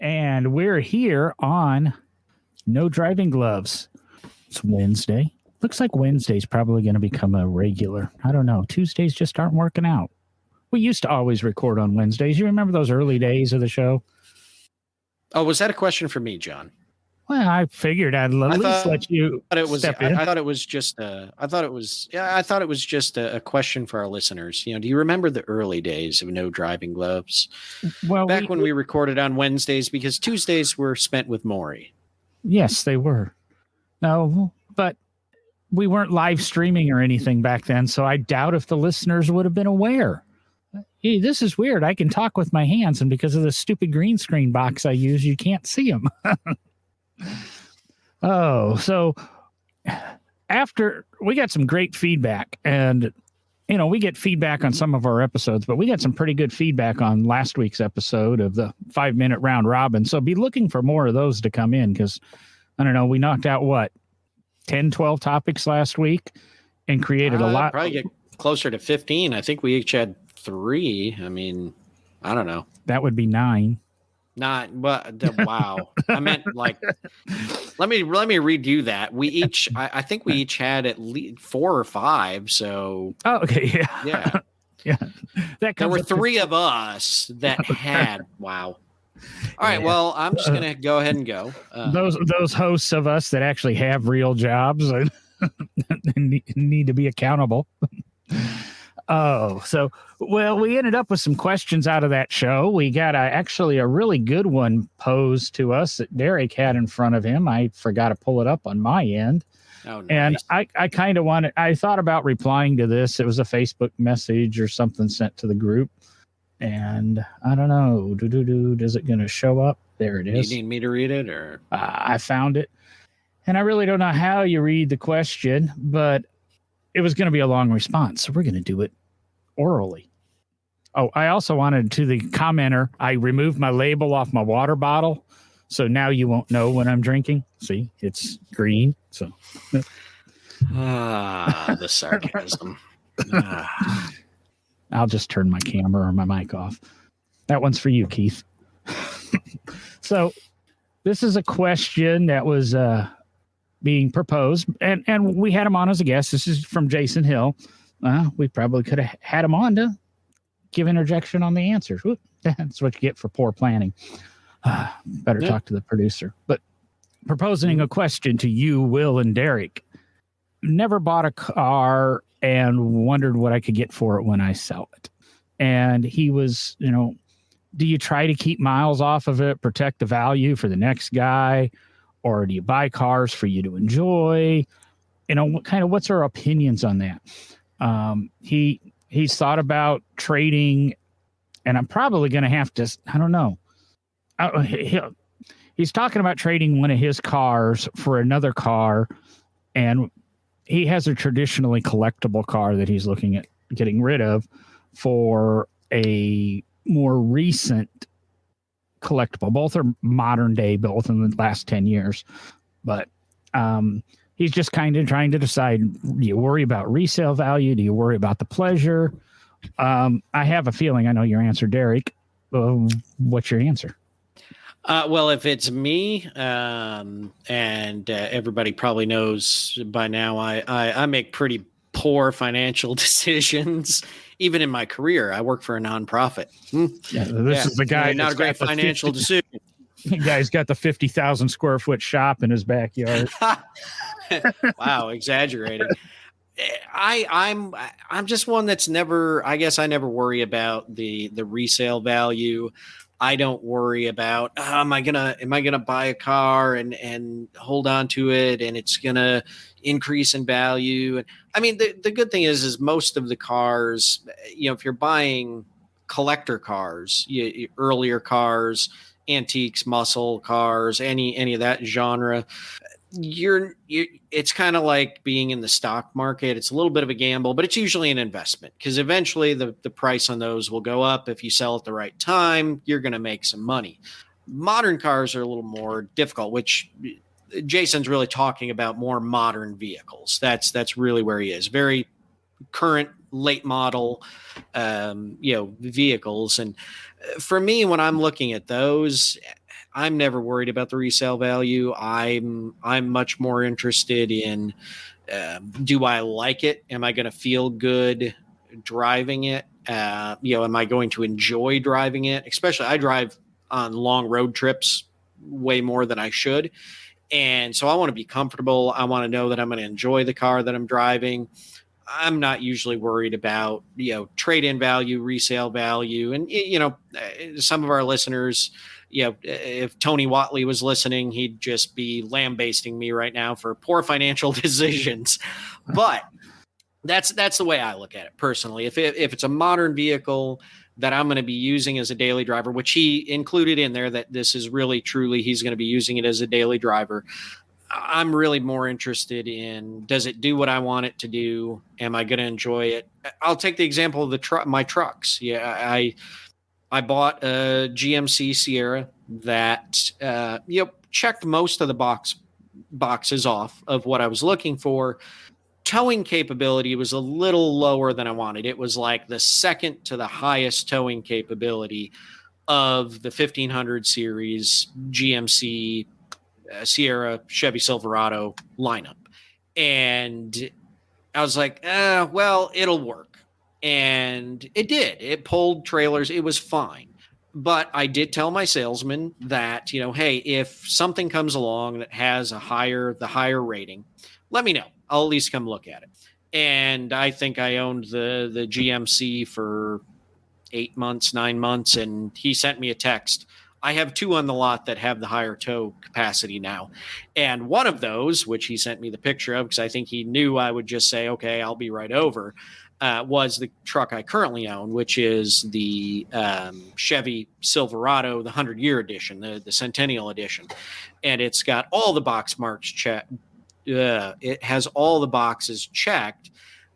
And we're here on No Driving Gloves. It's Wednesday. Looks like Wednesday's probably going to become a regular. I don't know. Tuesdays just aren't working out. We used to always record on Wednesdays. You remember those early days of the show? Oh, was that a question for me, John? Well, I figured I'd at least let you step in. I thought it was just a question for our listeners. Do you remember the early days of No Driving Gloves? Well, back when we recorded on Wednesdays, because Tuesdays were spent with Maury. Yes, they were. No, but we weren't live streaming or anything back then, so I doubt if the listeners would have been aware. Hey, this is weird. I can talk with my hands, and because of the stupid green screen box I use, you can't see them. Oh, so after we got some great feedback, and we get feedback on some of our episodes, but we got some pretty good feedback on last week's episode of the 5-minute round robin. So be looking for more of those to come in, because I don't know, we knocked out 10, 12 topics last week and created a lot. Probably get closer to 15. I think we each had 3. I mean, I don't know. That would be 9. Not, but wow. I meant let me redo that. We each, I think we each had at least 4 or 5. So, okay, yeah. There were 3 of us that had. Wow. All right. Well, I'm just gonna go ahead and go. Those hosts of us that actually have real jobs and need to be accountable. Oh, so, we ended up with some questions out of that show. We got actually a really good one posed to us that Derek had in front of him. I forgot to pull it up on my end. Oh, nice. And I kind of I thought about replying to this. It was a Facebook message or something sent to the group. And I don't know. Is it going to show up? There it is. You need me to read it, or? I found it. And I really don't know how you read the question, but it was going to be a long response, so we're going to do it orally. Oh, I also wanted to the commenter, I removed my label off my water bottle, so now you won't know when I'm drinking. See, it's green. So, the sarcasm. I'll just turn my camera or my mic off. That one's for you, Keith. So, this is a question that was being proposed, and we had him on as a guest. This is from Jason Hill. We probably could have had him on to give interjection on the answers. Whoop, that's what you get for poor planning. Better talk to the producer. But proposing a question to you, Will and Derek. Never bought a car and wondered what I could get for it when I sell it. And he was, do you try to keep miles off of it, protect the value for the next guy? Or do you buy cars for you to enjoy? What's our opinions on that? He's thought about trading, and I'm probably going to have to, I don't know. He's talking about trading one of his cars for another car, and he has a traditionally collectible car that he's looking at getting rid of for a more recent collectible. Both are modern day, both in the last 10 years. But he's just kind of trying to decide, do you worry about resale value? Do you worry about the pleasure? I have a feeling I know your answer, Derek. What's your answer? Well, if it's me, and everybody probably knows by now, I make pretty poor financial decisions. Even in my career, I work for a nonprofit. This is the guy. Not a great financial decision. The guy's got the 50,000 square foot shop in his backyard. Wow, exaggerated. I'm just one that's never. I guess I never worry about the resale value. I don't worry about am I gonna buy a car and hold on to it and it's gonna increase in value. And I mean the good thing is most of the cars, if you're buying collector cars, earlier cars, antiques, muscle cars, any of that genre, it's kind of like being in the stock market. It's a little bit of a gamble, but it's usually an investment because eventually the price on those will go up. If you sell at the right time, you're going to make some money. Modern cars are a little more difficult, which Jason's really talking about more modern vehicles. That's really where he is. Very current, late model, vehicles. And for me, when I'm looking at those, I'm never worried about the resale value. I'm much more interested in, do I like it? Am I going to feel good driving it? Am I going to enjoy driving it? Especially, I drive on long road trips way more than I should. And so I want to be comfortable. I want to know that I'm going to enjoy the car that I'm driving. I'm not usually worried about, trade-in value, resale value. And, some of our listeners, if Tony Watley was listening, he'd just be lambasting me right now for poor financial decisions. But that's the way I look at it personally. If it's a modern vehicle that I'm going to be using as a daily driver, which he included in there, that this is really truly, he's going to be using it as a daily driver. I'm really more interested in, does it do what I want it to do? Am I going to enjoy it? I'll take the example of my trucks. Yeah. I bought a GMC Sierra that, checked most of the boxes off of what I was looking for. Towing capability was a little lower than I wanted. It was like the second to the highest towing capability of the 1500 series GMC Sierra, Chevy Silverado lineup. And I was like, well, it'll work. And it did. It pulled trailers. It was fine. But I did tell my salesman that, hey, if something comes along that has the higher rating, let me know. I'll at least come look at it. And I think I owned the GMC for 8 months, 9 months. And he sent me a text. I have 2 on the lot that have the higher tow capacity now. And one of those, which he sent me the picture of, because I think he knew I would just say, okay, I'll be right over, was the truck I currently own, which is the Chevy Silverado, the 100-year edition, the Centennial edition. And it's got all the box marks checked. It has all the boxes checked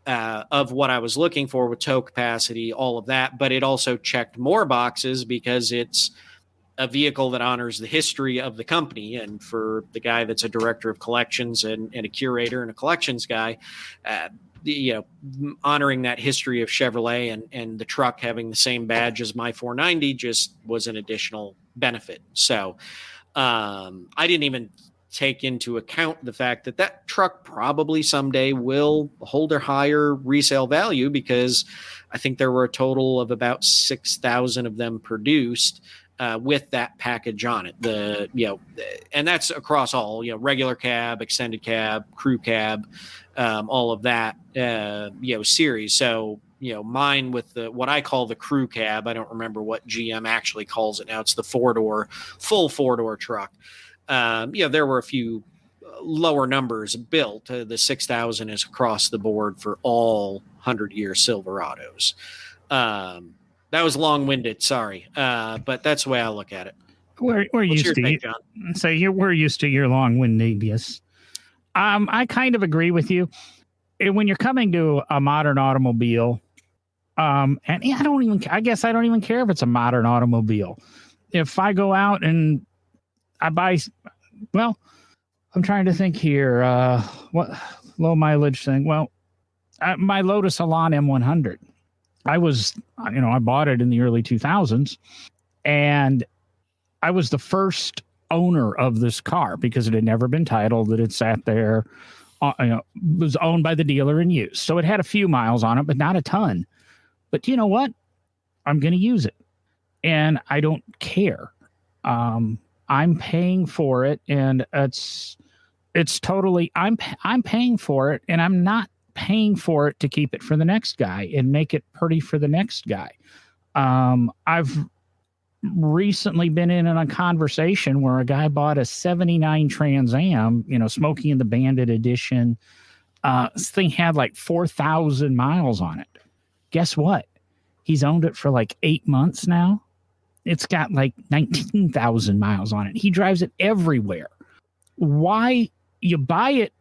of what I was looking for with tow capacity, all of that. But it also checked more boxes because it's a vehicle that honors the history of the company. And for the guy that's a director of collections and a curator and a collections guy, honoring that history of Chevrolet and the truck having the same badge as my 490 just was an additional benefit. So I didn't even take into account the fact that truck probably someday will hold a higher resale value, because I think there were a total of about 6,000 of them produced with that package on it. And that's across all, regular cab, extended cab, crew cab, all of that, series. So, mine with what I call the crew cab, I don't remember what GM actually calls it now. It's the full 4-door truck. There were a few lower numbers built. The 6,000 is across the board for all 100-year Silverados. That was long-winded, sorry, but that's the way I look at it. We're used to it, John. So we're used to your long-windedness. I kind of agree with you. When you're coming to a modern automobile, and I guess I don't even care if it's a modern automobile. If I go out and I buy, well, I'm trying to think here. What low mileage thing? Well, my Lotus Elan M100. I bought it in the early 2000s, and I was the first owner of this car because it had never been titled. That it sat there, was owned by the dealer and used. So it had a few miles on it, but not a ton. But you know what? I'm going to use it, and I don't care. I'm paying for it, and it's totally. I'm paying for it, and I'm not paying for it to keep it for the next guy and make it pretty for the next guy. I've recently been in a conversation where a guy bought a 79 Trans Am, Smokey and the Bandit edition. This thing had like 4,000 miles on it. Guess what? He's owned it for like 8 months now. It's got like 19,000 miles on it. He drives it everywhere. Why you buy it?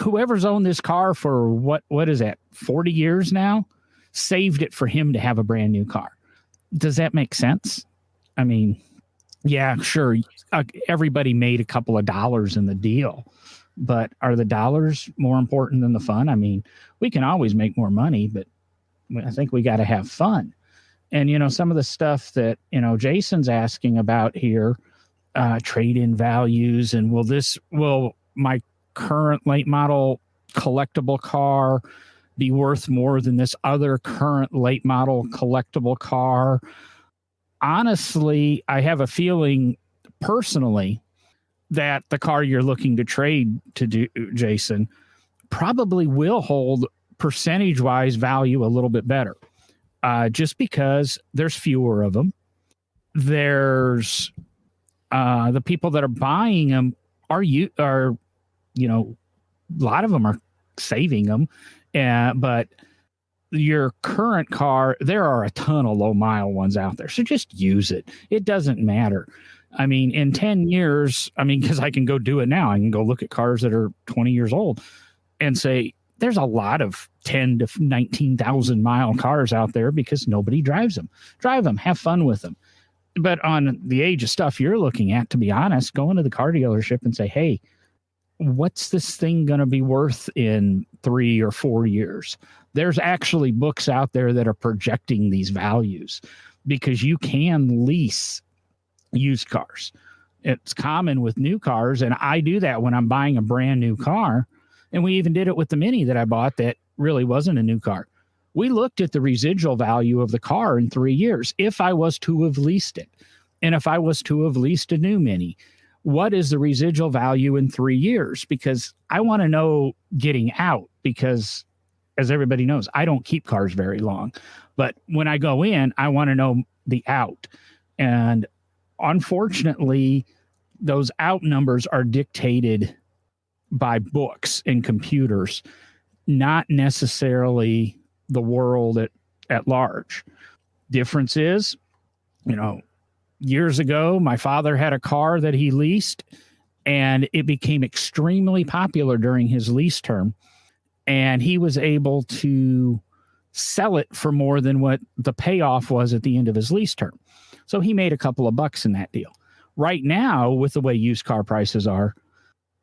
Whoever's owned this car for what is that, 40 years now, saved it for him to have a brand new car. Does that make sense? I mean, yeah, sure. Everybody made a couple of dollars in the deal, but are the dollars more important than the fun? I mean, we can always make more money, but I think we got to have fun. And, some of the stuff that, Jason's asking about here, trade-in values, and will my current late model collectible car be worth more than this other current late model collectible car? Honestly, I have a feeling personally that the car you're looking to trade to do, Jason, probably will hold percentage-wise value a little bit better. Just because there's fewer of them. There's the people that are buying them are a lot of them are saving them. But your current car, there are a ton of low mile ones out there. So just use it. It doesn't matter. I mean, in 10 years, because I can go do it now. I can go look at cars that are 20 years old and say, there's a lot of 10 to 19,000 mile cars out there because nobody drives them. Drive them, have fun with them. But on the age of stuff you're looking at, to be honest, go into the car dealership and say, hey, what's this thing going to be worth in 3 or 4 years? There's actually books out there that are projecting these values because you can lease used cars. It's common with new cars, and I do that when I'm buying a brand new car. And we even did it with the Mini that I bought that really wasn't a new car. We looked at the residual value of the car in 3 years. If I was to have leased it, and if I was to have leased a new Mini, what is the residual value in 3 years? Because I want to know getting out, because as everybody knows, I don't keep cars very long. But when I go in, I want to know the out. And unfortunately, those out numbers are dictated by books and computers, not necessarily the world at large. Difference is, years ago, my father had a car that he leased, and it became extremely popular during his lease term. And he was able to sell it for more than what the payoff was at the end of his lease term. So he made a couple of bucks in that deal. Right now, with the way used car prices are,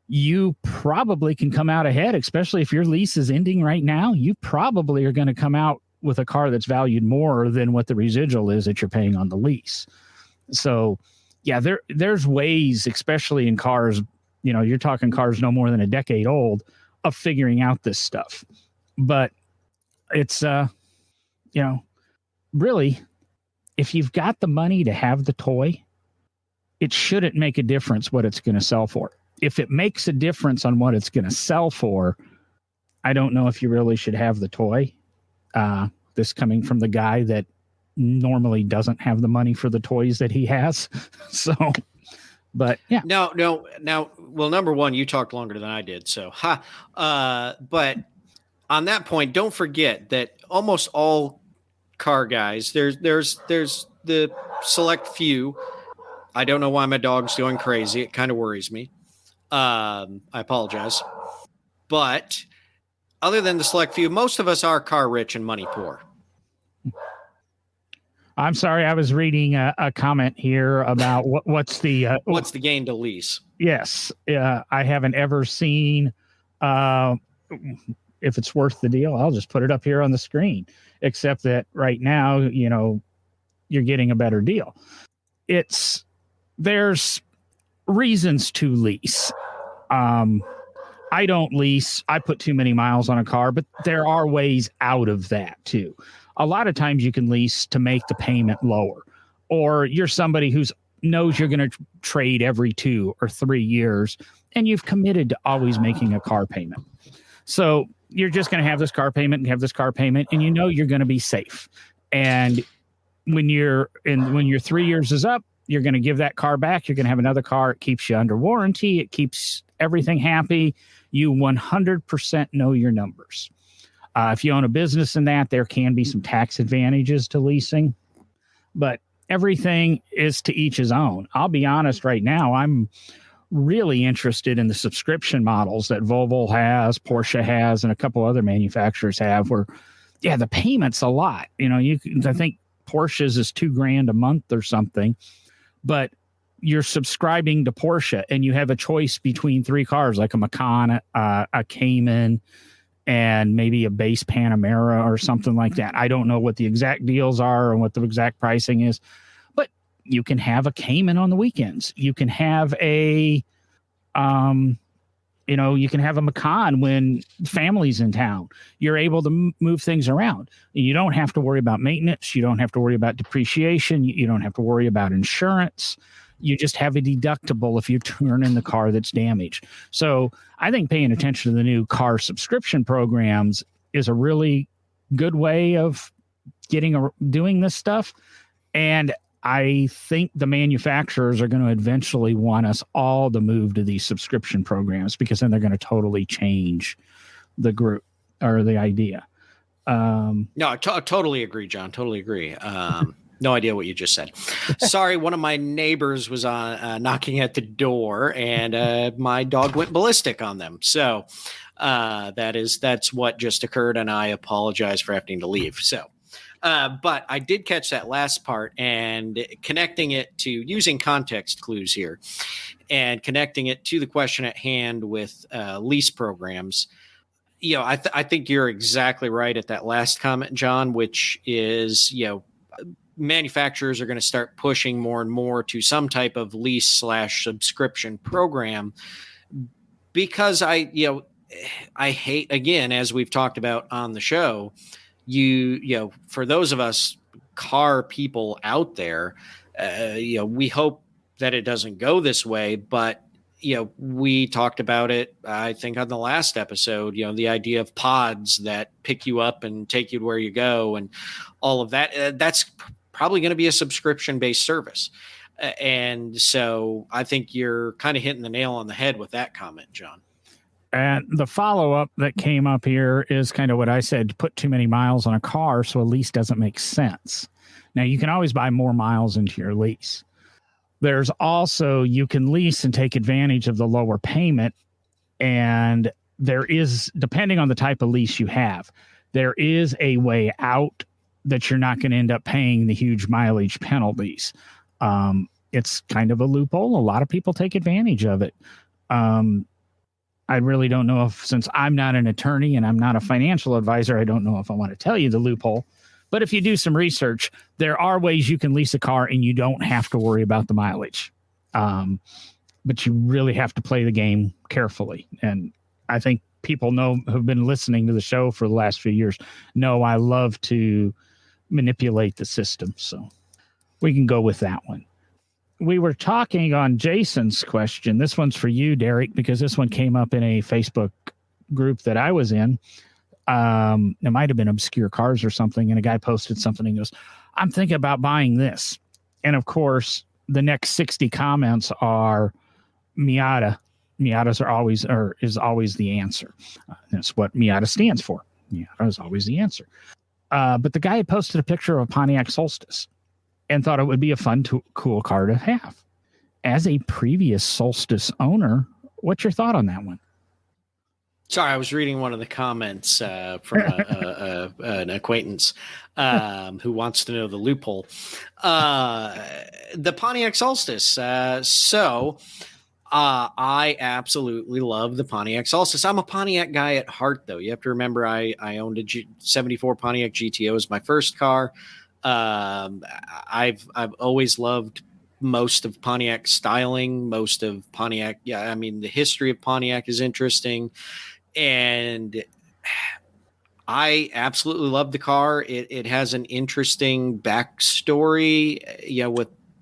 you probably can come out ahead, especially if your lease is ending right now. You probably are going to come out with a car that's valued more than what the residual is that you're paying on the lease. So, yeah, there's ways, especially in cars, you're talking cars no more than a decade old, of figuring out this stuff. But it's, really, if you've got the money to have the toy, it shouldn't make a difference what it's going to sell for. If it makes a difference on what it's going to sell for, I don't know if you really should have the toy. This coming from the guy that normally doesn't have the money for the toys that he has. So, but yeah. No. Well, number one, you talked longer than I did. So, but on that point, don't forget that almost all car guys, there's the select few. I don't know why my dog's going crazy. It kind of worries me. I apologize. But other than the select few, most of us are car rich and money poor. I'm sorry. I was reading a comment here about what's the gain to lease? Yes. I haven't ever seen if it's worth the deal. I'll just put it up here on the screen, except that right now, you're getting a better deal. There's reasons to lease. I don't lease. I put too many miles on a car, but there are ways out of that too. A lot of times you can lease to make the payment lower, or you're somebody who knows you're going to trade every 2 or 3 years, and you've committed to always making a car payment. So you're just going to have this car payment and have this car payment, and you're going to be safe. And when your 3 years is up, you're going to give that car back. You're going to have another car. It keeps you under warranty. It keeps everything happy. You 100% know your numbers. If you own a business in that, there can be some tax advantages to leasing, but everything is to each his own. I'll be honest right now, I'm really interested in the subscription models that Volvo has, Porsche has, and a couple other manufacturers have where, the payment's a lot. I think Porsche's is $2,000 a month or something, but you're subscribing to Porsche and you have a choice between 3 cars like a Macan, a Cayman, and maybe a base Panamera or something like that. I don't know what the exact deals are and what the exact pricing is, but you can have a Cayman on the weekends. You can have a, you can have a Macan when family's in town. You're able to move things around. You don't have to worry about maintenance. You don't have to worry about depreciation. You don't have to worry about insurance. You just have a deductible if you turn in the car that's damaged. So I think paying attention to the new car subscription programs is a really good way of doing this stuff. And I think the manufacturers are going to eventually want us all to move to these subscription programs, because then they're going to totally change the group or the idea. No, I totally agree, John. Totally agree. No idea what you just said. Sorry, one of my neighbors was knocking at the door, and my dog went ballistic on them. So that's what just occurred, and I apologize for having to leave. So. But I did catch that last part, and connecting it to using context clues here and connecting it to the question at hand with lease programs. I think you're exactly right at that last comment, John, which is, manufacturers are going to start pushing more and more to some type of lease/subscription program, because I hate, again, as we've talked about on the show, for those of us car people out there, we hope that it doesn't go this way, but we talked about it, I think, on the last episode, the idea of pods that pick you up and take you to where you go and all of that. That's probably going to be a subscription based service. And so I think you're kind of hitting the nail on the head with that comment, John. And the follow-up that came up here is kind of what I said: put too many miles on a car, so a lease doesn't make sense. Now, you can always buy more miles into your lease. There's also, you can lease and take advantage of the lower payment. And there is, depending on the type of lease you have, there is a way out that you're not going to end up paying the huge mileage penalties. It's kind of a loophole. A lot of people take advantage of it. I really don't know since I'm not an attorney and I'm not a financial advisor, I don't know if I want to tell you the loophole. But if you do some research, there are ways you can lease a car and you don't have to worry about the mileage. But you really have to play the game carefully. And I think people who've been listening to the show for the last few years know I love to manipulate the system. So we can go with that one. We were talking on Jason's question. This one's for you, Derek, because this one came up in a Facebook group that I was in. It might have been Obscure Cars or something. And a guy posted something and goes, I'm thinking about buying this. And of course, the next 60 comments are Miata. Miatas is always the answer. That's what Miata stands for. Miata is always the answer. But the guy had posted a picture of a Pontiac Solstice and thought it would be a fun, cool car to have. As a previous Solstice owner, what's your thought on that one? Sorry, I was reading one of the comments from an acquaintance who wants to know the loophole. The Pontiac Solstice. I absolutely love the Pontiac Solstice. I'm a Pontiac guy at heart, though. You have to remember I owned a 74 Pontiac GTO as my first car. I've always loved most of Pontiac styling, most of Pontiac. Yeah, I mean, the history of Pontiac is interesting, and I absolutely love the car. It has an interesting backstory,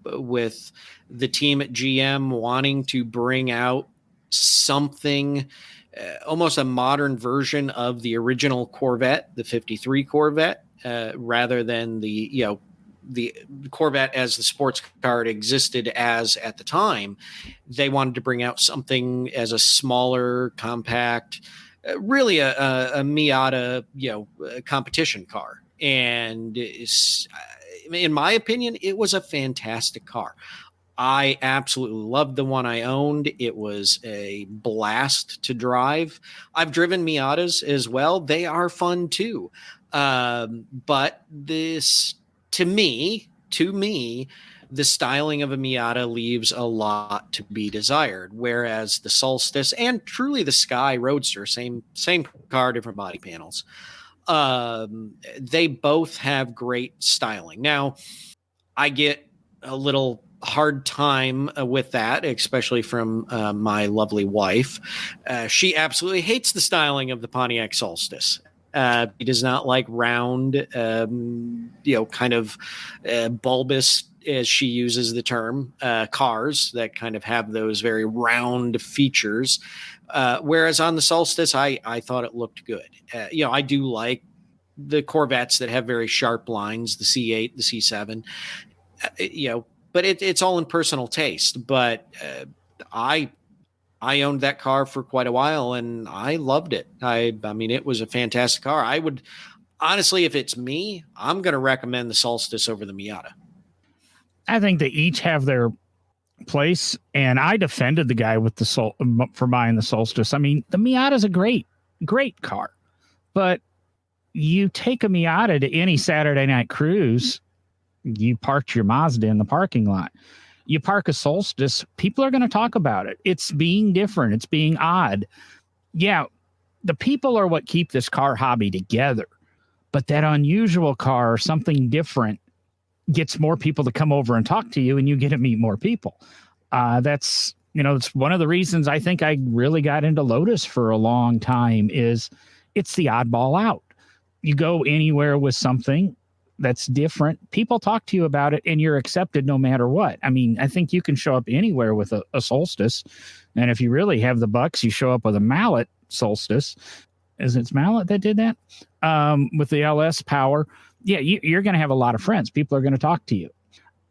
with the team at GM wanting to bring out something, almost a modern version of the original Corvette, the 53 Corvette. Rather than the Corvette as the sports car it existed as at the time. They wanted to bring out something as a smaller, compact, really a Miata, competition car. And in my opinion, it was a fantastic car. I absolutely loved the one I owned. It was a blast to drive. I've driven Miatas as well. They are fun too. But this, to me, the styling of a Miata leaves a lot to be desired, whereas the Solstice and truly the Sky Roadster, same car, different body panels, they both have great styling. Now, I get a little hard time with that, especially from my lovely wife. She absolutely hates the styling of the Pontiac Solstice. He does not like round, kind of bulbous, as she uses the term, cars that kind of have those very round features. Whereas on the Solstice, I thought it looked good. I do like the Corvettes that have very sharp lines, the C8, the C7, but it's all in personal taste. But I owned that car for quite a while and I loved it. I mean, it was a fantastic car. I would honestly, if it's me, I'm going to recommend the Solstice over the Miata. I think they each have their place, and I defended the guy with for buying the Solstice. I mean, the Miata is a great car, but you take a Miata to any Saturday night cruise, you parked your Mazda in the parking lot. You park a Solstice, people are going to talk about it. It's being different. It's being odd. Yeah, the people are what keep this car hobby together, but that unusual car or something different gets more people to come over and talk to you, and you get to meet more people. That's it's one of the reasons I think I really got into Lotus for a long time. Is it's the oddball out. You go anywhere with something that's different, people talk to you about it, and you're accepted no matter what. I mean, I think you can show up anywhere with a Solstice, and if you really have the bucks, you show up with a Mallet Solstice. Is it Mallet that did that? With the LS power. Yeah, you're going to have a lot of friends. People are going to talk to you.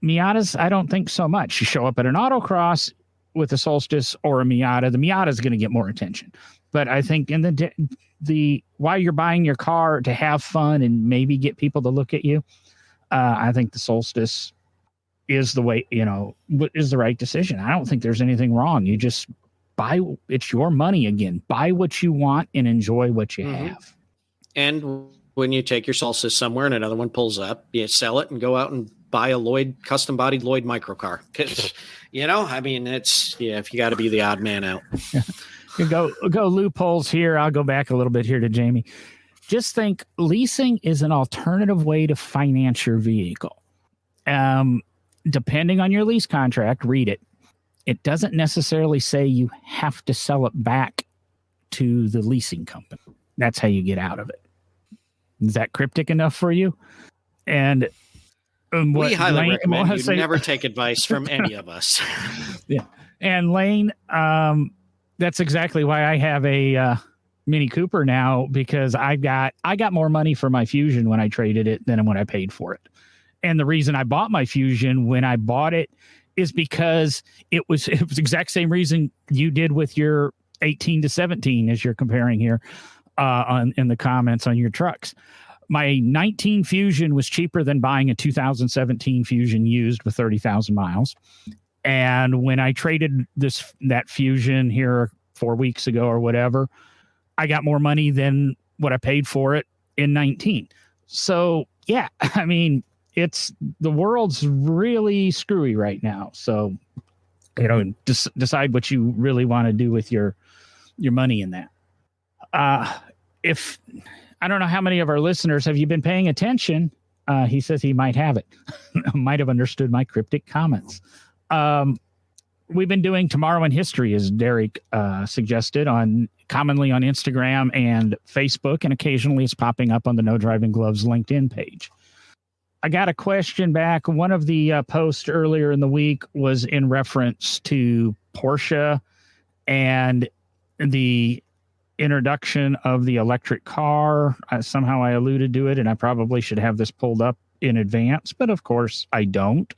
Miatas, I don't think so much. You show up at an autocross with a Solstice or a Miata, the Miata is going to get more attention. But I think in the while you're buying your car to have fun and maybe get people to look at you, I think the Solstice is the way, is the right decision. I don't think there's anything wrong. You just buy, it's your money again. Buy what you want and enjoy what you have. And when you take your Solstice somewhere and another one pulls up, you sell it and go out and buy a Lloyd custom bodied Lloyd microcar. Because, I mean, if you got to be the odd man out. You go loopholes here. I'll go back a little bit here to Jamie. Just think leasing is an alternative way to finance your vehicle. Depending on your lease contract, read it. It doesn't necessarily say you have to sell it back to the leasing company. That's how you get out of it. Is that cryptic enough for you? And we highly recommend you never take advice from any of us. Yeah. And Lane, that's exactly why I have a Mini Cooper now, because I got more money for my Fusion when I traded it than when I paid for it. And the reason I bought my Fusion when I bought it is because it was the exact same reason you did with your 18 to 17 as you're comparing here in the comments on your trucks. My 19 Fusion was cheaper than buying a 2017 Fusion used with 30,000 miles. And when I traded that Fusion here 4 weeks ago or whatever, I got more money than what I paid for it in 19. So, yeah, I mean, the world's really screwy right now. So, decide what you really want to do with your money in that. If I don't know how many of our listeners have you been paying attention? He says he might have it. Might have understood my cryptic comments. We've been doing Tomorrow in History, as Derek suggested, commonly on Instagram and Facebook, and occasionally it's popping up on the No Driving Gloves LinkedIn page. I got a question back. One of the posts earlier in the week was in reference to Porsche and the introduction of the electric car. Somehow I alluded to it, and I probably should have this pulled up in advance, but of course I don't.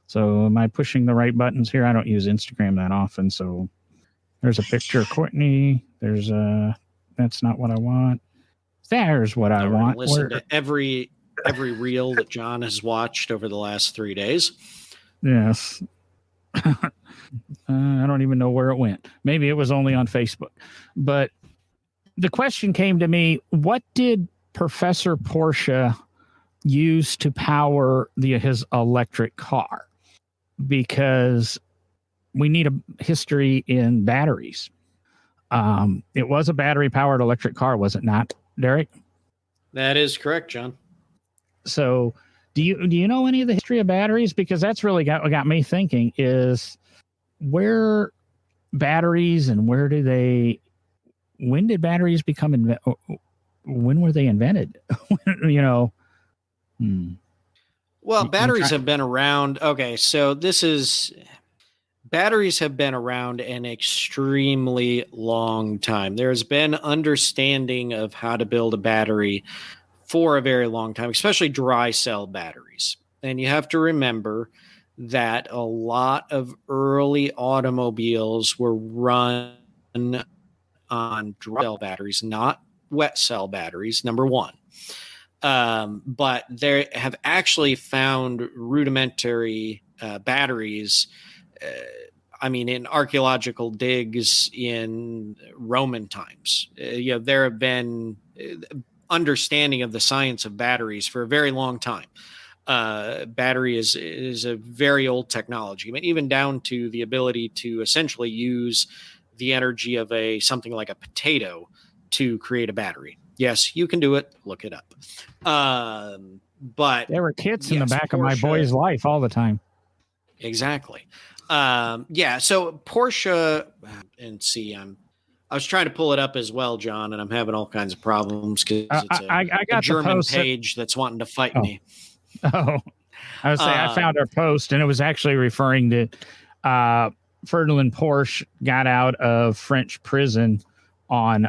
So am I pushing the right buttons here? I don't use Instagram that often. So there's a picture of Courtney. That's not what I want. There's what I want. Listen to every reel that John has watched over the last 3 days. Yes. I don't even know where it went. Maybe it was only on Facebook. But the question came to me, what did Professor Porsche use to power his electric car? because we need a history in batteries. It was a battery-powered electric car, was it not, Derek? That is correct, John. So, do you know any of the history of batteries? Because that's really got me thinking is where batteries and when did batteries become when were they invented? You know. Well, batteries have been around. Okay, so batteries have been around an extremely long time. There's been understanding of how to build a battery for a very long time, especially dry cell batteries. And you have to remember that a lot of early automobiles were run on dry cell batteries, not wet cell batteries, number one. But they have actually found rudimentary batteries. In archaeological digs in Roman times. There have been understanding of the science of batteries for a very long time. Battery is a very old technology, even down to the ability to essentially use the energy of something like a potato to create a battery. Yes, you can do it. Look it up. But there were kits in the back of my boy's life all the time. Exactly. So Porsche, and see, I was trying to pull it up as well, John, and I'm having all kinds of problems because it's a German page that's wanting to fight me. Oh, I would say I found our post, and it was actually referring to Ferdinand Porsche got out of French prison on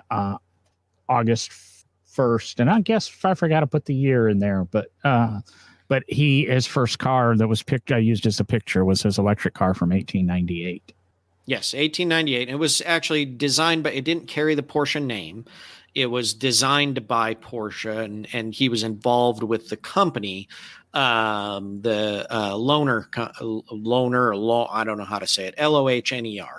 August 1st, and I guess I forgot to put the year in there, but his first car that was I used as a picture was his electric car from 1898. Yes, 1898. It was actually designed, but it didn't carry the Porsche name. It was designed by Porsche, and he was involved with the company, the Lohner, I don't know how to say it, Lohner.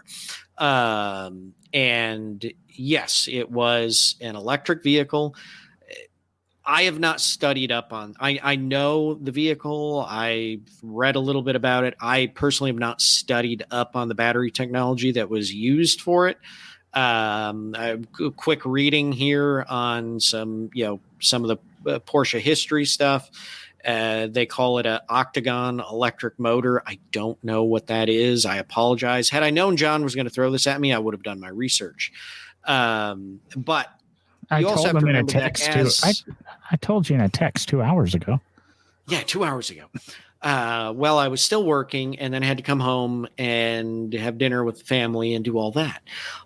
And yes, it was an electric vehicle. I have not studied up on. I know the vehicle. I've read a little bit about it. I personally have not studied up on the battery technology that was used for it. A quick reading here on some of the Porsche history stuff. They call it an octagon electric motor. I don't know what that is. I apologize. Had I known John was going to throw this at me, I would have done my research. But I told him in a text I told you in a text 2 hours ago. Yeah, 2 hours ago. Well, I was still working, and then I had to come home and have dinner with the family and do all that.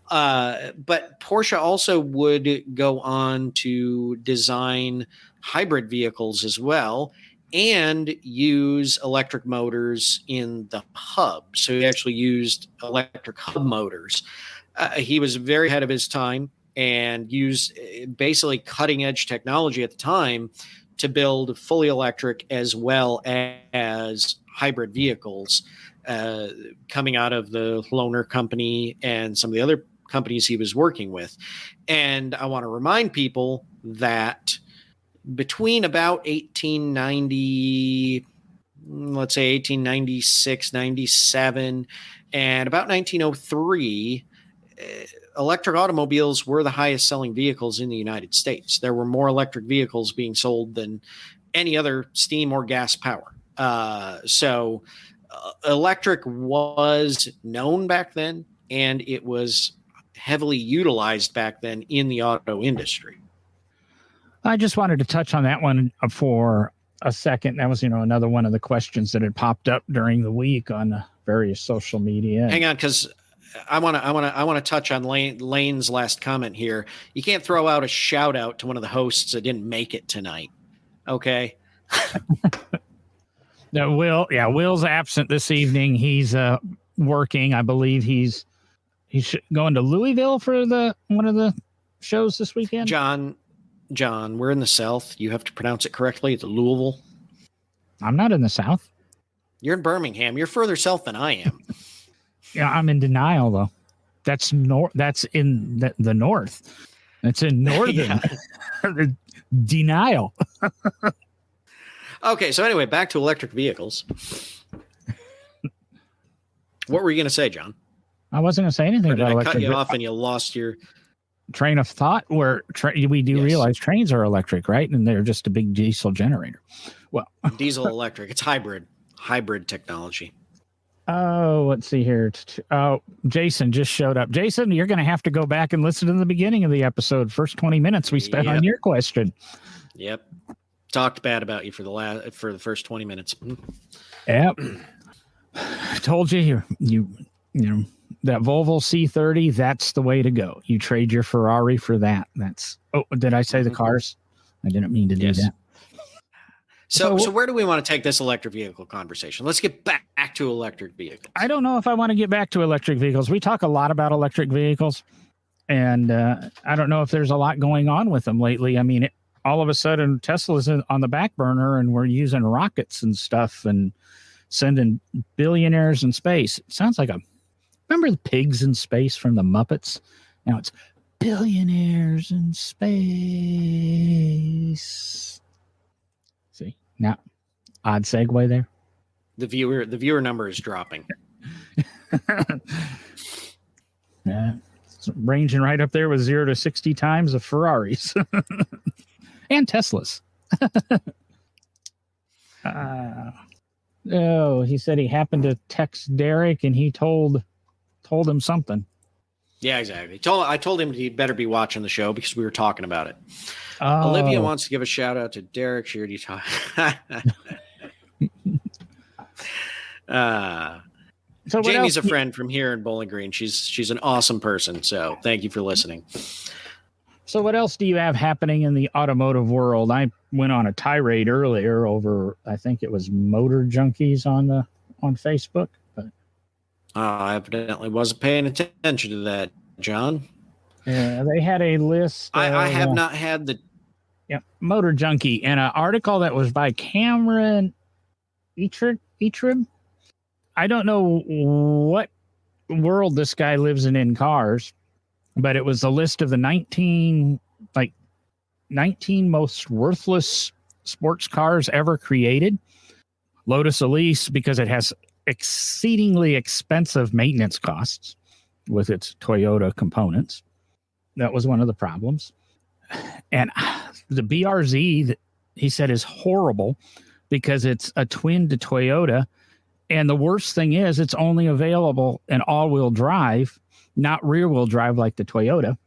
But Porsche also would go on to design hybrid vehicles as well and use electric motors in the hub. So he actually used electric hub motors. He was very ahead of his time and used basically cutting edge technology at the time to build fully electric as well as hybrid vehicles coming out of the Lohner company and some of the other companies he was working with. And I want to remind people that between about 1890, let's say 1896, 97, and about 1903, electric automobiles were the highest selling vehicles in the United States. There were more electric vehicles being sold than any other steam or gas power. So electric was known back then, and it was heavily utilized back then in the auto industry. I just wanted to touch on that one for a second. That was, another one of the questions that had popped up during the week on various social media. Hang on, because I want to touch on Lane's last comment here. You can't throw out a shout out to one of the hosts that didn't make it tonight. Okay. No, Will's absent this evening. He's working. I believe he's going to Louisville for one of the shows this weekend. John, we're in the South. You have to pronounce it correctly. It's Louisville. I'm not in the South. You're in Birmingham. You're further south than I am. Yeah, I'm in denial though. That's That's in the north. It's in northern denial. Okay, so anyway, back to electric vehicles. What were you going to say, John? I wasn't going to say anything Or did about I electric. cut you off and you lost your train of thought where we do Yes. realize trains are electric, right? And they're just a big diesel generator. Well, diesel electric? It's hybrid technology. oh, let's see here. Oh, Jason just showed up. Jason, you're going to have to go back and listen to the beginning of the episode. First 20 minutes we spent on your question. Yep. Talked bad about you for the first 20 minutes. Yep. I told you, you know, that Volvo C30, that's the way to go. You trade your Ferrari for that. Did I say the cars? I didn't mean to do that. So where do we want to take this electric vehicle conversation? Let's get back to electric vehicles. I don't know if I want to get back to electric vehicles. We talk a lot about electric vehicles, and I don't know if there's a lot going on with them lately. I mean, all of a sudden, Tesla's on the back burner, and we're using rockets and stuff and sending billionaires in space. It sounds like remember the pigs in space from the Muppets? Now it's billionaires in space. See, now odd segue there. The viewer number is dropping. Yeah, it's ranging right up there with 0 to 60 times of Ferraris and Teslas. He said he happened to text Derek and he told him something. Yeah, exactly. I told him he'd better be watching the show because we were talking about it. Oh. Olivia wants to give a shout out to Derek. She already talked. So Jamie's a friend from here in Bowling Green. She's an awesome person. So thank you for listening. So what else do you have happening in the automotive world? I went on a tirade earlier over, I think it was Motor Junkies on Facebook. But I evidently wasn't paying attention to that, John. Yeah, they had a list. I have not had the. Yeah, Motor Junkie, and an article that was by Cameron Etrib. I don't know what world this guy lives in cars, but it was a list of the 19 most worthless sports cars ever created. Lotus Elise, because it has exceedingly expensive maintenance costs with its Toyota components. That was one of the problems. And the BRZ, that he said, is horrible because it's a twin to Toyota. And the worst thing is it's only available in all-wheel drive, not rear-wheel drive like the Toyota,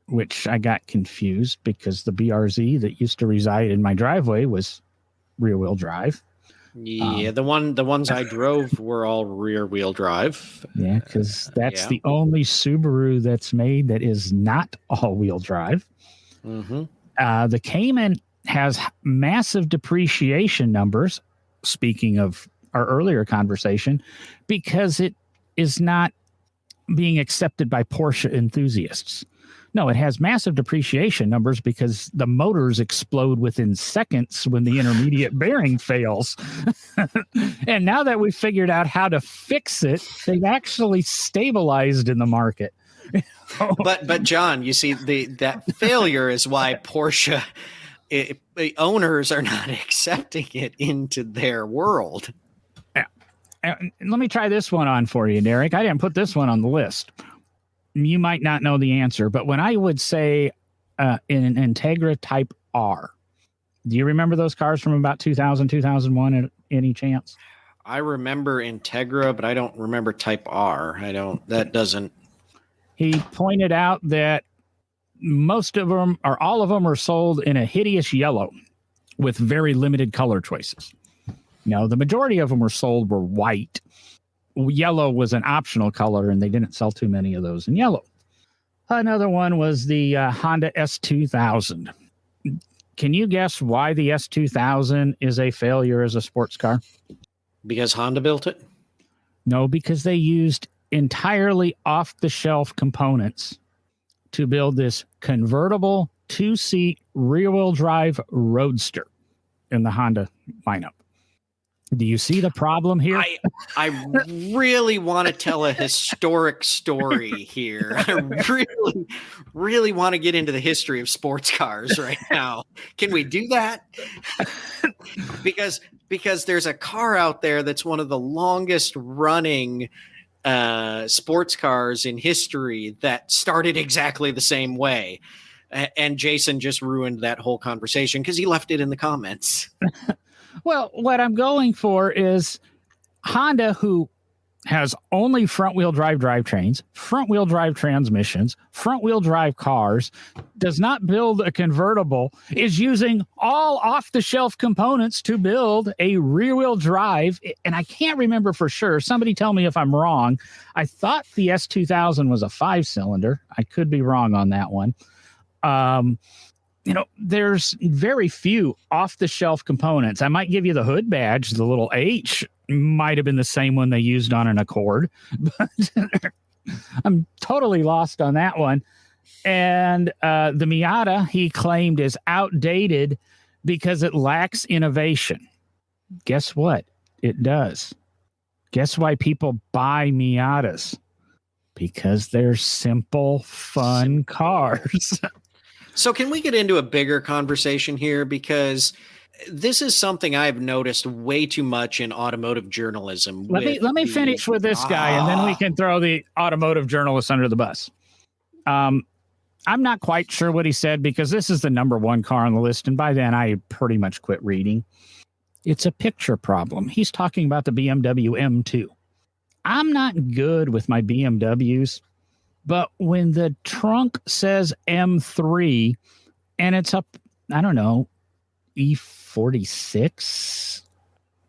which I got confused because the BRZ that used to reside in my driveway was rear-wheel drive. Yeah, the ones I drove were all rear-wheel drive. Yeah, because that's the only Subaru that's made that is not all-wheel drive. Mm-hmm. The Cayman has massive depreciation numbers, speaking of our earlier conversation, because it is not being accepted by Porsche enthusiasts. No, it has massive depreciation numbers because the motors explode within seconds when the intermediate bearing fails. And now that we've figured out how to fix it, they've actually stabilized in the market. But John, you see, that failure is why Porsche owners are not accepting it into their world. And let me try this one on for you, Derek. I didn't put this one on the list. You might not know the answer, but when I would say in an Integra Type R, do you remember those cars from about 2000, 2001 at any chance? I remember Integra, but I don't remember Type R. That doesn't. He pointed out that most of them, or all of them, are sold in a hideous yellow with very limited color choices. No, the majority of them were white. Yellow was an optional color, and they didn't sell too many of those in yellow. Another one was the Honda S2000. Can you guess why the S2000 is a failure as a sports car? Because Honda built it? No, because they used entirely off-the-shelf components to build this convertible 2-seat rear-wheel drive roadster in the Honda lineup. Do you see the problem here? I really want to tell a historic story here. I really, really want to get into the history of sports cars right now. Can we do that? Because there's a car out there that's one of the longest running sports cars in history that started exactly the same way. And Jason just ruined that whole conversation because he left it in the comments. Well, what I'm going for is Honda, who has only front-wheel drive drivetrains, front-wheel drive transmissions, front-wheel drive cars, does not build a convertible, is using all off-the-shelf components to build a rear-wheel drive. And I can't remember for sure. Somebody tell me if I'm wrong. I thought the S2000 was a 5-cylinder. I could be wrong on that one. There's very few off-the-shelf components. I might give you the hood badge. The little H might have been the same one they used on an Accord, but I'm totally lost on that one. And the Miata, he claimed, is outdated because it lacks innovation. Guess what? It does. Guess why people buy Miatas? Because they're simple, fun cars. So can we get into a bigger conversation here? Because this is something I've noticed way too much in automotive journalism. Let me finish with this guy, and then we can throw the automotive journalists under the bus. I'm not quite sure what he said because this is the number one car on the list, and by then I pretty much quit reading. It's a picture problem. He's talking about the BMW M2. I'm not good with my BMWs, but when the trunk says M3 and it's up, I don't know, E46,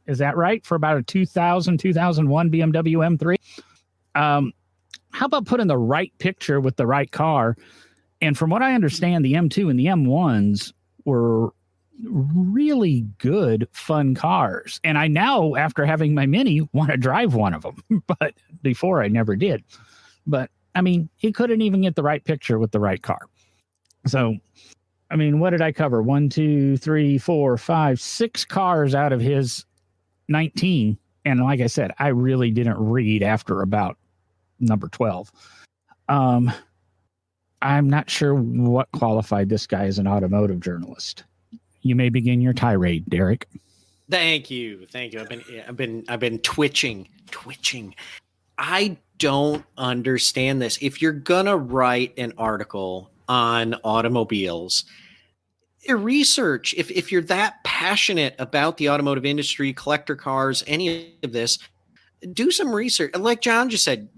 is that right? For about a 2000, 2001 BMW M3. How about putting the right picture with the right car? And from what I understand, the M2 and the M1s were really good, fun cars. And I now, after having my Mini, want to drive one of them. But before I never did. But I mean, he couldn't even get the right picture with the right car. So, I mean, what did I cover? 1, 2, 3, 4, 5, 6 cars out of his 19. And like I said, I really didn't read after about number 12. I'm not sure what qualified this guy as an automotive journalist. You may begin your tirade, Derek. Thank you. I've been twitching. I don't understand this. If you're gonna write an article on automobiles, research. If you're that passionate about the automotive industry, collector cars, any of this, do some research. Like John just said,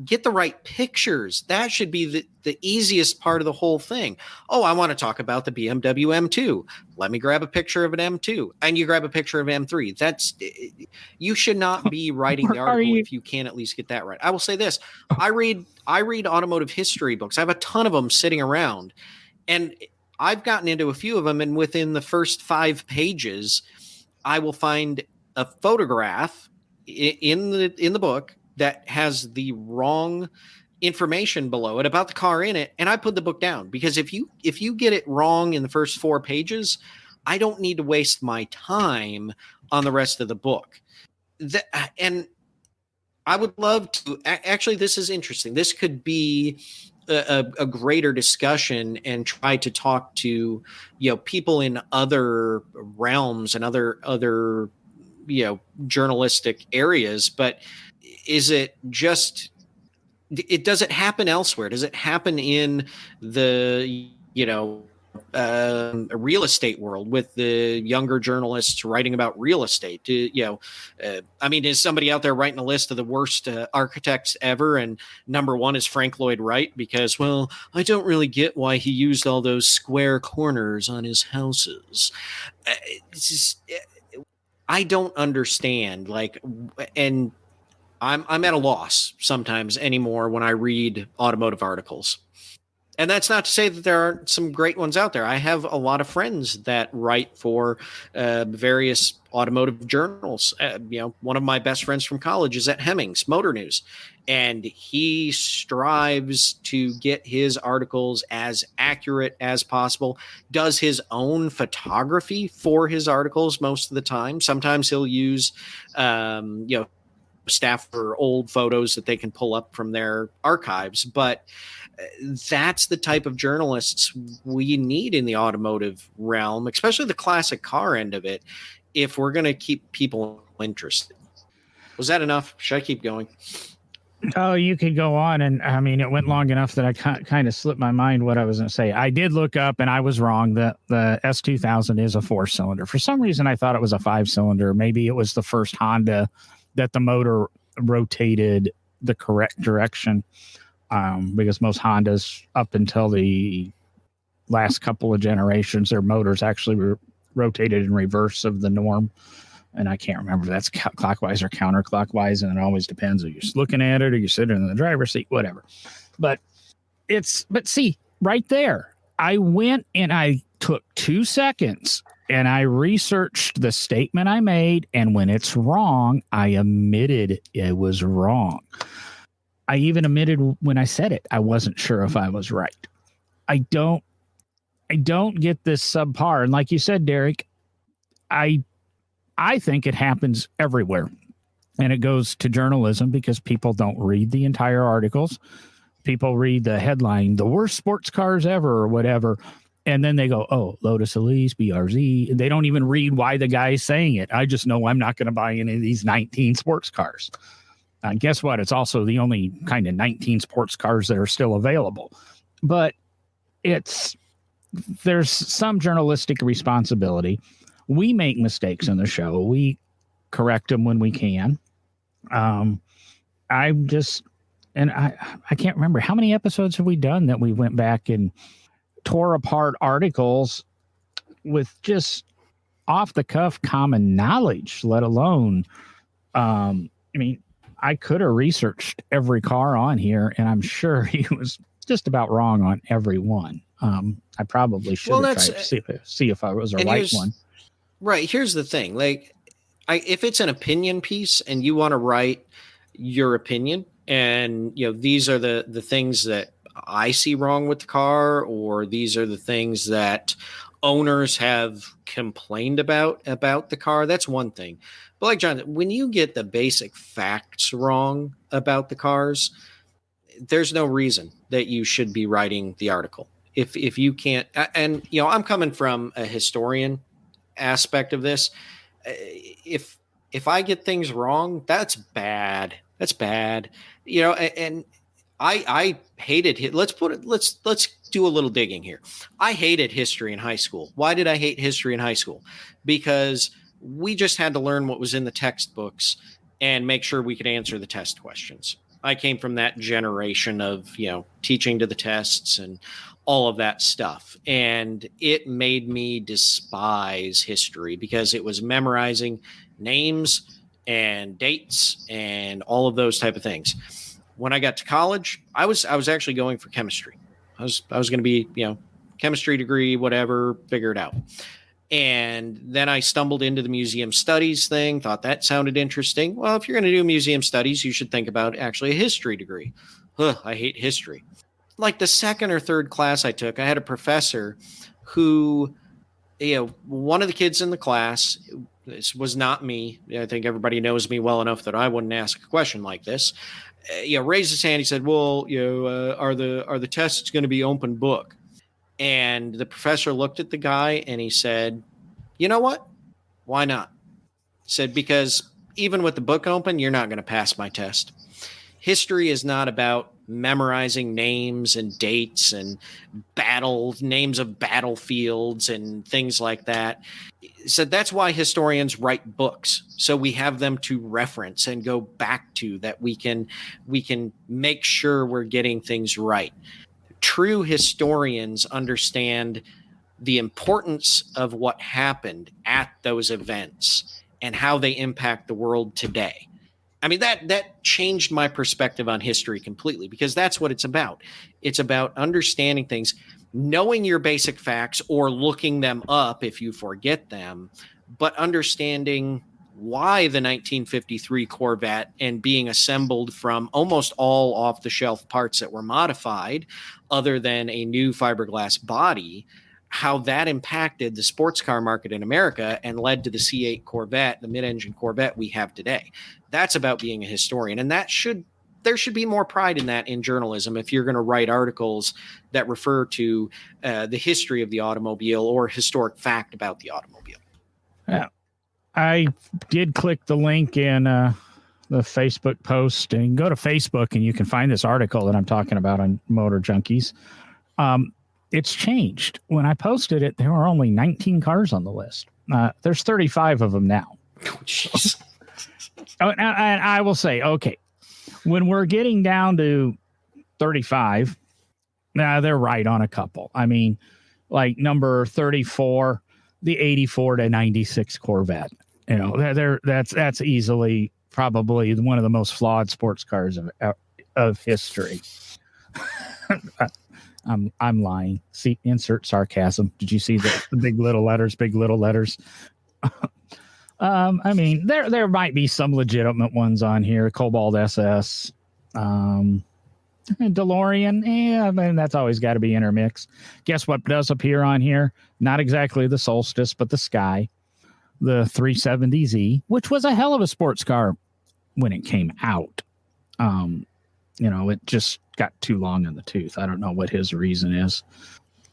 get the right pictures. That should be the easiest part of the whole thing. Oh, I want to talk about the BMW M2. Let me grab a picture of an M2, and you grab a picture of M3. You should not be writing the article if you can't at least get that right. I will say this: I read automotive history books. I have a ton of them sitting around, and I've gotten into a few of them. And within the first 5 pages, I will find a photograph in the book that has the wrong information below it about the car in it, and I put the book down, because if you get it wrong in the first 4 pages, I don't need to waste my time on the rest of the book. And I would love to actually, this is interesting. This could be a greater discussion, and try to talk to people in other realms and other journalistic areas. But is it just, does it happen elsewhere? Does it happen in the real estate world with the younger journalists writing about real estate? I mean, is somebody out there writing a list of the worst architects ever, and number 1 is Frank Lloyd Wright because, well, I don't really get why he used all those square corners on his houses. I don't understand. And I'm at a loss sometimes anymore when I read automotive articles. And that's not to say that there aren't some great ones out there. I have a lot of friends that write for various automotive journals. One of my best friends from college is at Hemmings Motor News, and he strives to get his articles as accurate as possible, does his own photography for his articles most of the time. Sometimes he'll use, staff for old photos that they can pull up from their archives. But that's the type of journalists we need in the automotive realm, especially the classic car end of it, if we're going to keep people interested. Was that enough? Should I keep going? Oh, you could go on, and I mean, it went long enough that I kind of slipped my mind what I was going to say. I did look up, and I was wrong. The S2000 is a 4-cylinder. For some reason, I thought it was a 5-cylinder. Maybe it was the first Honda that the motor rotated the correct direction, because most Hondas, up until the last couple of generations, their motors actually were rotated in reverse of the norm. And I can't remember if that's clockwise or counterclockwise, and it always depends if you're looking at it or you're sitting in the driver's seat, whatever. But see, right there, I went and I took 2 seconds and I researched the statement I made, and when it's wrong, I admitted it was wrong. I even admitted when I said it, I wasn't sure if I was right. I don't get this subpar, and like you said, Derek, I think it happens everywhere, and it goes to journalism because people don't read the entire articles. People read the headline, the worst sports cars ever, or whatever. And then they go, oh, Lotus Elise, BRZ. And they don't even read why the guy is saying it. I just know I'm not going to buy any of these 19 sports cars. Guess what? It's also the only kind of 19 sports cars that are still available. But there's some journalistic responsibility. We make mistakes in the show. We correct them when we can. I can't remember how many episodes have we done that we went back and tore apart articles with just off the cuff common knowledge, let alone, I mean, I could have researched every car on here, and I'm sure he was just about wrong on every one. I probably should have tried to see if I was a right one. Right. Here's the thing. Like, if it's an opinion piece and you want to write your opinion, and these are the things that I see wrong with the car, or these are the things that owners have complained about the car, that's one thing. But like John, when you get the basic facts wrong about the cars, there's no reason that you should be writing the article. If you can't, and I'm coming from a historian aspect of this. If I get things wrong, that's bad. That's bad. And I hated it. Let's do a little digging here. I hated history in high school. Why did I hate history in high school? Because we just had to learn what was in the textbooks and make sure we could answer the test questions. I came from that generation of, teaching to the tests and all of that stuff. And it made me despise history because it was memorizing names and dates and all of those type of things. When I got to college, I was actually going for chemistry. I was going to be, chemistry degree, whatever, figure it out. And then I stumbled into the museum studies thing, thought that sounded interesting. Well, if you're going to do museum studies, you should think about actually a history degree. I hate history. Like the second or third class I took, I had a professor who, one of the kids in the class, this was not me. I think everybody knows me well enough that I wouldn't ask a question like this. Raised his hand. He said, well, are the tests going to be open book? And the professor looked at the guy and he said, you know what? Why not? He said, because even with the book open, you're not going to pass my test. History is not about memorizing names and dates and names of battlefields and things like that. So that's why historians write books. So we have them to reference and go back to, that we can make sure we're getting things right. True historians understand the importance of what happened at those events and how they impact the world today. I mean, that changed my perspective on history completely, because that's what it's about. It's about understanding things, knowing your basic facts or looking them up if you forget them, but understanding why the 1953 Corvette, and being assembled from almost all off-the-shelf parts that were modified other than a new fiberglass body, how that impacted the sports car market in America and led to the C8 Corvette, the mid-engine Corvette we have today. That's about being a historian. And there should be more pride in that in journalism if you're going to write articles that refer to the history of the automobile or historic fact about the automobile. Yeah. I did click the link in the Facebook post, and go to Facebook and you can find this article that I'm talking about on Motor Junkies. It's changed. When I posted it, there were only 19 cars on the list. There's 35 of them now. Oh, jeez. And I will say, okay, when we're getting down to 35, they're right on a couple. I mean, like number 34, the 84 to 96 Corvette. You know, that's easily probably one of the most flawed sports cars of history. I'm lying. See, insert sarcasm. Did you see the big little letters? Big little letters. I mean, there might be some legitimate ones on here. Cobalt SS, DeLorean. I mean, that's always got to be intermix. Guess what does appear on here? Not exactly the Solstice, but the Sky, the 370Z, which was a hell of a sports car when it came out. You know, it just got too long in the tooth. I don't know what his reason is.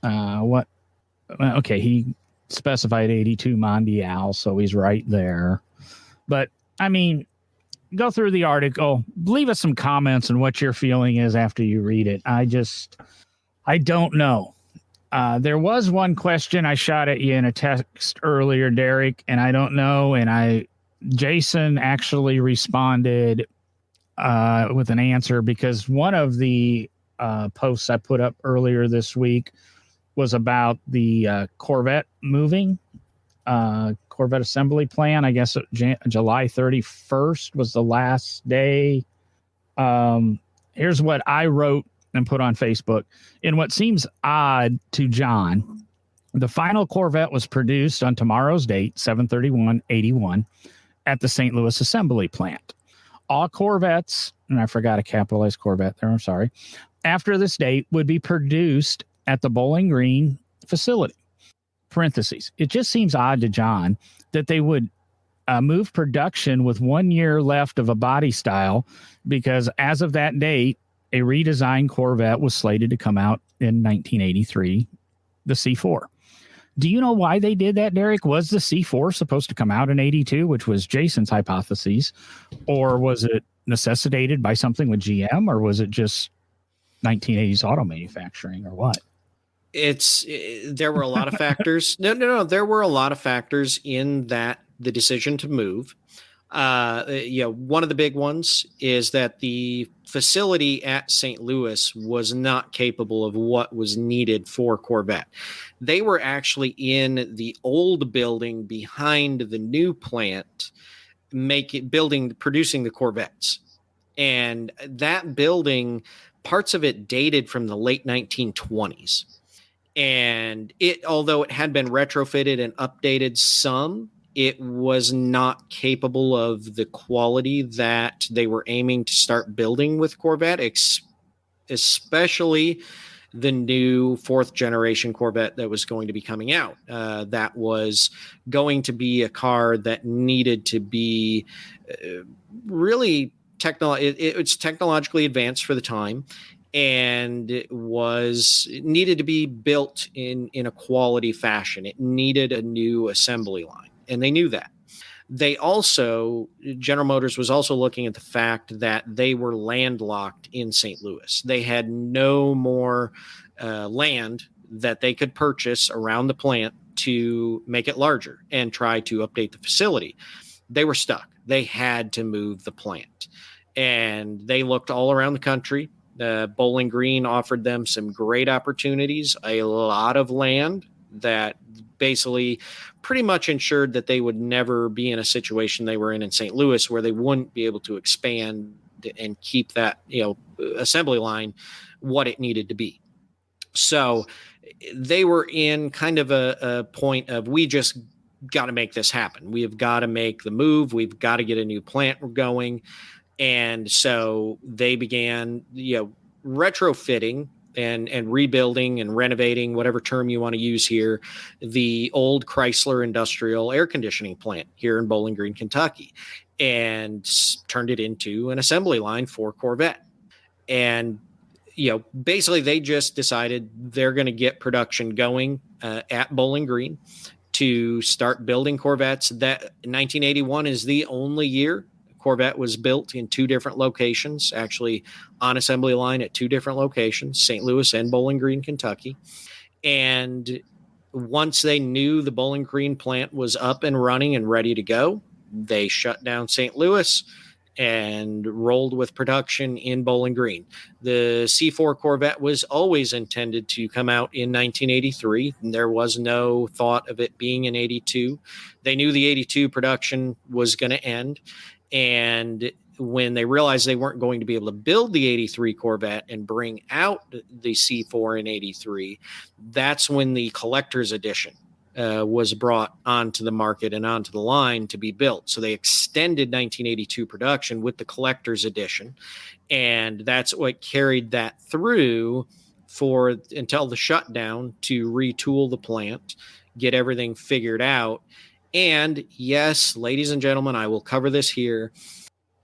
Okay, he specified 82 Mondial, so he's right there. But, I mean, go through the article. Leave us some comments on what your feeling is after you read it. I don't know. There was one question I shot at you in a text earlier, Derek, and I don't know. And Jason actually responded with an answer, because one of the posts I put up earlier this week was about the Corvette moving, Corvette assembly plan. I guess July 31st was the last day. Here's what I wrote and put on Facebook. In what seems odd to John, the final Corvette was produced on tomorrow's date, 7/31/81, at the St. Louis assembly plant. All Corvettes, and I forgot to capitalize Corvette there, I'm sorry, after this date would be produced at the Bowling Green facility. Parentheses. It just seems odd to John that they would move production with 1 year left of a body style, because as of that date, a redesigned Corvette was slated to come out in 1983, the C4. Do you know why they did that, Derek? Was the C4 supposed to come out in 82, which was Jason's hypothesis, or was it necessitated by something with GM, or was it just 1980s auto manufacturing, or what? There were a lot of factors. No. There were a lot of factors in that, the decision to move. One of the big ones is that the facility at St. Louis was not capable of what was needed for Corvette. They were actually in the old building behind the new plant, producing the Corvettes. And that building, parts of it dated from the late 1920s. And although it had been retrofitted and updated some, it was not capable of the quality that they were aiming to start building with Corvette, especially the new 4th generation Corvette that was going to be coming out. That was going to be a car that needed to be really it's technologically advanced for the time, and it needed to be built in a quality fashion. It needed a new assembly line, and they knew that. General Motors was also looking at the fact that they were landlocked in St. Louis. They had no more land that they could purchase around the plant to make it larger and try to update the facility. They were stuck. They had to move the plant, and they looked all around the country. Bowling Green offered them some great opportunities, a lot of land that basically pretty much ensured that they would never be in a situation they were in St. Louis, where they wouldn't be able to expand and keep that, assembly line what it needed to be. So they were in kind of a point of, we just got to make this happen. We have got to make the move. We've got to get a new plant going. And so they began, retrofitting and rebuilding and renovating, whatever term you want to use here, the old Chrysler Industrial Air Conditioning plant here in Bowling Green, Kentucky, and turned it into an assembly line for Corvette. And, basically they just decided they're going to get production going at Bowling Green to start building Corvettes. That 1981 is the only year Corvette was built in 2 different locations, actually on assembly line at 2 different locations, St. Louis and Bowling Green, Kentucky. And once they knew the Bowling Green plant was up and running and ready to go, they shut down St. Louis and rolled with production in Bowling Green. The C4 Corvette was always intended to come out in 1983. There was no thought of it being in 82. They knew the 82 production was going to end. And when they realized they weren't going to be able to build the 83 Corvette and bring out the C4 in 83, that's when the collector's edition was brought onto the market and onto the line to be built. So they extended 1982 production with the collector's edition, and that's what carried that through for until the shutdown to retool the plant, get everything figured out. And yes, ladies and gentlemen, I will cover this here.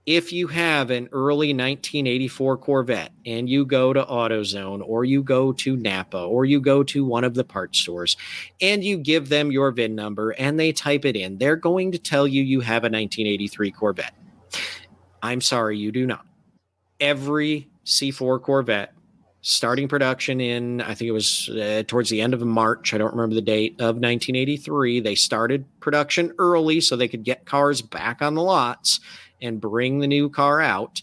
If you have an early 1984 Corvette and you go to AutoZone or you go to Napa or you go to one of the parts stores and you give them your VIN number and they type it in, they're going to tell you you have a 1983 Corvette. I'm sorry, you do not. Every C4 Corvette starting production in, I think it was towards the end of March, I don't remember the date, of 1983. They started production early so they could get cars back on the lots and bring the new car out.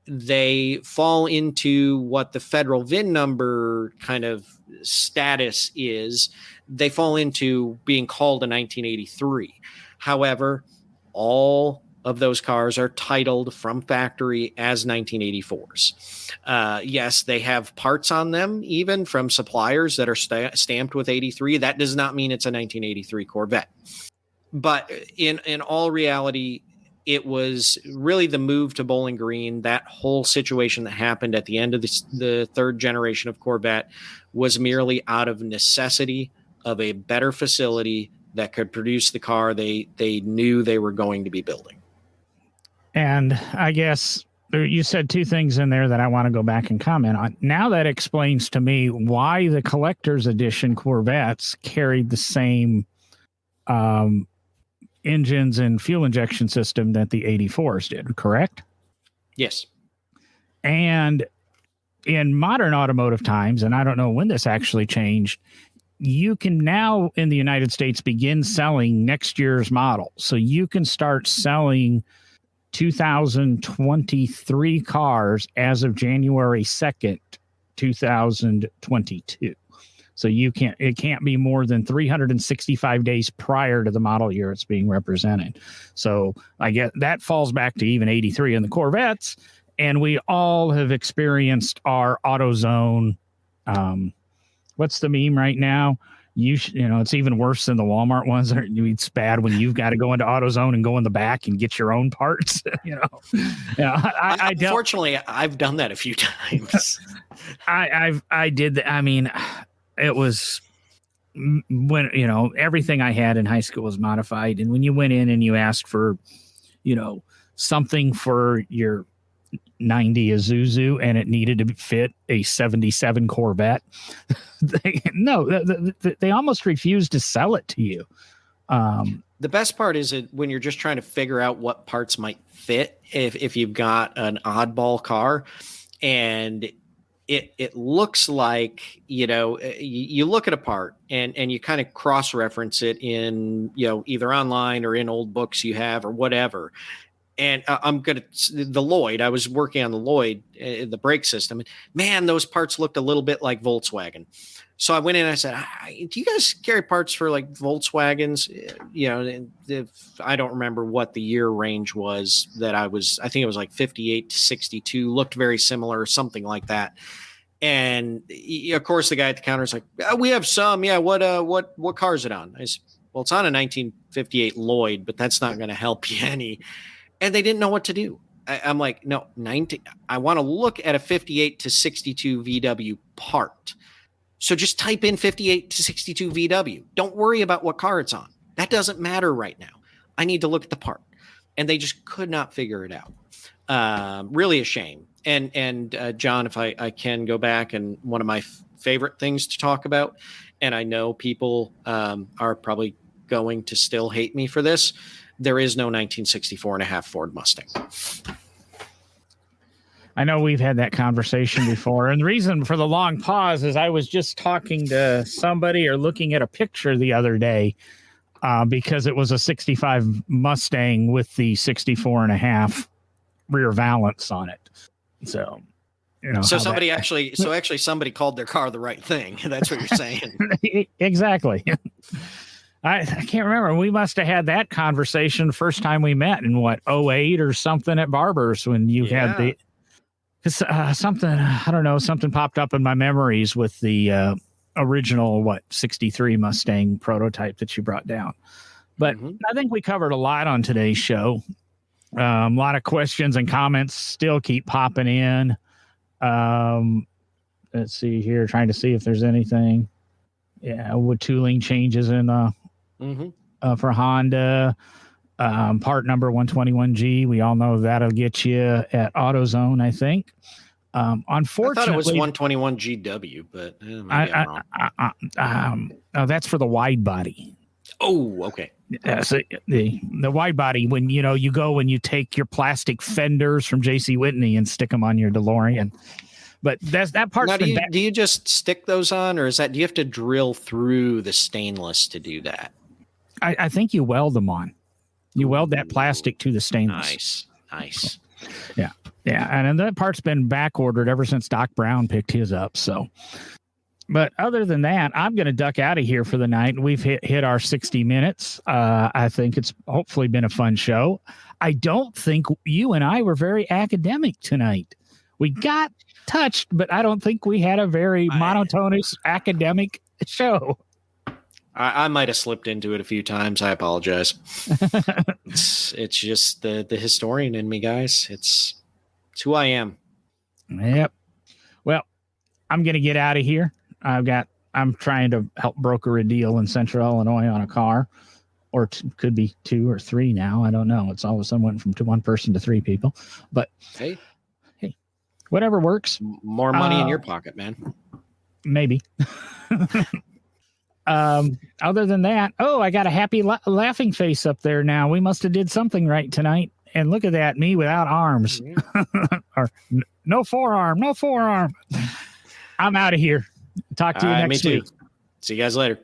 They fall into what the federal VIN number kind of status is. They fall into being called a 1983. However, all of those cars are titled from factory as 1984s. Yes, they have parts on them, even from suppliers that are stamped with 83. That does not mean it's a 1983 Corvette. But in all reality, it was really the move to Bowling Green. That whole situation that happened at the end of the 3rd generation of Corvette was merely out of necessity of a better facility that could produce the car they knew they were going to be building. And I guess you said 2 things in there that I want to go back and comment on. Now that explains to me why the collector's edition Corvettes carried the same engines and fuel injection system that the 84s did, correct? Yes. And in modern automotive times, and I don't know when this actually changed, you can now in the United States begin selling next year's model. So you can start selling 2023 cars as of January 2nd, 2022. So it can't be more than 365 days prior to the model year it's being represented. So I get that falls back to even 83 in the Corvettes. And we all have experienced our AutoZone. What's the meme right now? It's even worse than the Walmart ones. It's bad when you've got to go into AutoZone and go in the back and get your own parts. Unfortunately, I've done that a few times. I did that. I mean, it was when, everything I had in high school was modified. And when you went in and you asked for, something for your 90 Isuzu and it needed to fit a 77 Corvette, they almost refused to sell it to you. The best part is when you're just trying to figure out what parts might fit if you've got an oddball car and it looks like, you look at a part and you kind of cross-reference it in, either online or in old books you have or whatever. And the Lloyd, I was working on the Lloyd, the brake system. And man, those parts looked a little bit like Volkswagen. So I went in and I said, do you guys carry parts for like Volkswagens? I don't remember what the year range was that I think it was like 58 to 62, looked very similar, something like that. And of course the guy at the counter is like, we have some. Yeah. What car is it on? I said, well, it's on a 1958 Lloyd, but that's not going to help you any. And they didn't know what to do. I'm like, no, I want to look at a 58 to 62 VW part. So just type in 58 to 62 VW. Don't worry about what car it's on. That doesn't matter right now. I need to look at the part. And they just could not figure it out. Really a shame. And John, if I can go back, and one of my favorite things to talk about, and I know people are probably going to still hate me for this, there is no 1964 and a half Ford Mustang. I know we've had that conversation before. And the reason for the long pause is I was just talking to somebody or looking at a picture the other day because it was a 65 Mustang with the 64 and a half rear valance on it. So, so somebody called their car the right thing. That's what you're saying. Exactly. I can't remember. We must have had that conversation first time we met in 2008 or something at Barber's when you had the something, I don't know, something popped up in my memories with the original 63 Mustang prototype that you brought down. But I think we covered a lot on today's show. A lot of questions and comments still keep popping in. Let's see here, trying to see if there's anything. Yeah, with tooling changes in for Honda. Part number 121G. We all know that'll get you at AutoZone, I think. Unfortunately, I thought it was 121 GW, but maybe I'm wrong. That's for the wide body. Oh, okay. So the wide body, when you go and you take your plastic fenders from J.C. Whitney and stick them on your DeLorean. But that part's now, do you just stick those on, or do you have to drill through the stainless to do that? I think you weld them on. You weld that plastic to the stainless. Nice. Yeah. And that part's been back ordered ever since Doc Brown picked his up. So, but other than that, I'm going to duck out of here for the night. We've hit our 60 minutes. I think it's hopefully been a fun show. I don't think you and I were very academic tonight. We got touched, but I don't think we had a very monotonous academic show. I might have slipped into it a few times. I apologize. It's just the historian in me, guys. It's who I am. Yep. Well, I'm going to get out of here. I'm trying to help broker a deal in Central Illinois on a car, or could be 2 or 3 now. I don't know. It's all of a sudden went from 1 person to 3 people, but hey, whatever works. More money in your pocket, man. Maybe. Other than that, I got a happy laughing face up there now. We must have did something right tonight. And look at that, me without arms. Or no forearm. I'm out of here. Talk to you next week. See you guys later.